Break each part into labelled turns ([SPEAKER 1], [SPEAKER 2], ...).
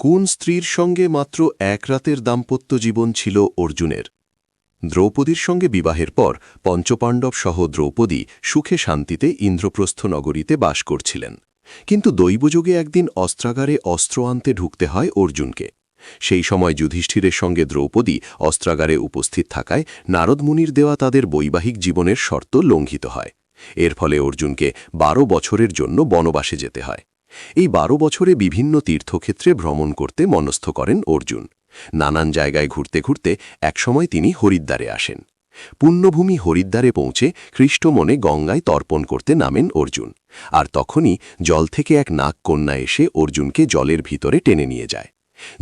[SPEAKER 1] কোন স্ত্রীর সঙ্গে মাত্র এক রাতের দাম্পত্য জীবন ছিল অর্জুনের? দ্রৌপদীর সঙ্গে বিবাহের পর পঞ্চপাণ্ডব সহ দ্রৌপদী সুখে শান্তিতে ইন্দ্রপ্রস্থ নগরীতে বাস করছিলেন। কিন্তু দৈবযোগে একদিন অস্ত্রাগারে অস্ত্র আনতে ঢুকতে হয় অর্জুনকে। সেই সময় যুধিষ্ঠিরের সঙ্গে দ্রৌপদী অস্ত্রাগারে উপস্থিত থাকায় নারদ মুনির দেওয়া তাদের বৈবাহিক জীবনের শর্ত লঙ্ঘিত হয়। এর ফলে অর্জুনকে ১২ বছরের জন্য বনবাসে যেতে হয়। এই ১২ বছরে বিভিন্ন তীর্থক্ষেত্রে ভ্রমণ করতে মনস্থ করেন অর্জুন। নানান জায়গায় ঘুরতে ঘুরতে একসময় তিনি হরিদ্বারে আসেন। পুণ্যভূমি হরিদ্বারে পৌঁছে খ্রিস্ট মনে গঙ্গায় তর্পণ করতে নামেন অর্জুন। আর তখনই জল থেকে এক নাগ কন্যা এসে অর্জুনকে জলের ভিতরে টেনে নিয়ে যায়।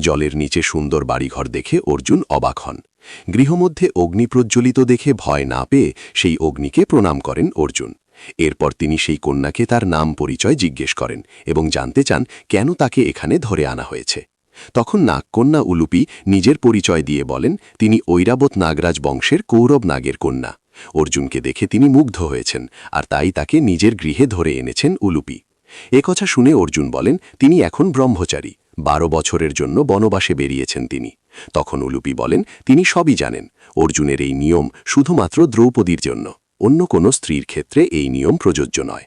[SPEAKER 1] জলের নিচে সুন্দর বাড়িঘর দেখে অর্জুন অবাক হন। গৃহমধ্যে অগ্নি প্রজ্বলিত দেখে ভয় না পেয়ে সেই অগ্নিকে প্রণাম করেন অর্জুন। এরপর তিনি সেই কন্যাকে তার নাম পরিচয় জিজ্ঞেস করেন এবং জানতে চান কেন তাকে এখানে ধরে আনা হয়েছে। তখন নাগকন্যা উলুপি নিজের পরিচয় দিয়ে বলেন তিনি ঐরাবত নাগরাজ বংশের কৌরব নাগের কন্যা। অর্জুনকে দেখে তিনি মুগ্ধ হয়েছেন, আর তাই তাকে নিজের গৃহে ধরে এনেছেন উলুপি। কথা শুনে অর্জুন বলেন তিনি এখন ব্রহ্মচারী, ১২ বছরের জন্য বনবাসে বেরিয়েছেন তিনি। তখন উলুপি বলেন তিনি সবই জানেন, অর্জুনের এই নিয়ম শুধুমাত্র দ্রৌপদীর জন্য, অন্য কোনো স্ত্রীর ক্ষেত্রে এই নিয়ম প্রযোজ্য নয়।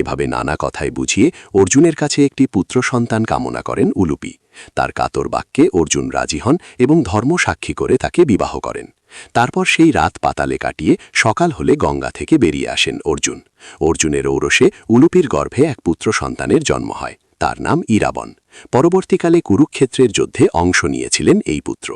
[SPEAKER 1] এভাবে নানা কথায় বুঝিয়ে অর্জুনের কাছে একটি পুত্র সন্তান কামনা করেন উলুপি। তার কাতর বাক্যে অর্জুন রাজি হন এবং ধর্ম সাক্ষী করে তাকে বিবাহ করেন। তারপর সেই রাত পাতালে কাটিয়ে সকাল হলে গঙ্গা থেকে বেরিয়ে আসেন অর্জুন। অর্জুনের ঔরসে উলুপির গর্ভে এক পুত্র সন্তানের জন্ম হয়, তার নাম ইরাবন। পরবর্তীকালে কুরুক্ষেত্রের যুদ্ধে অংশ নিয়েছিলেন এই পুত্র।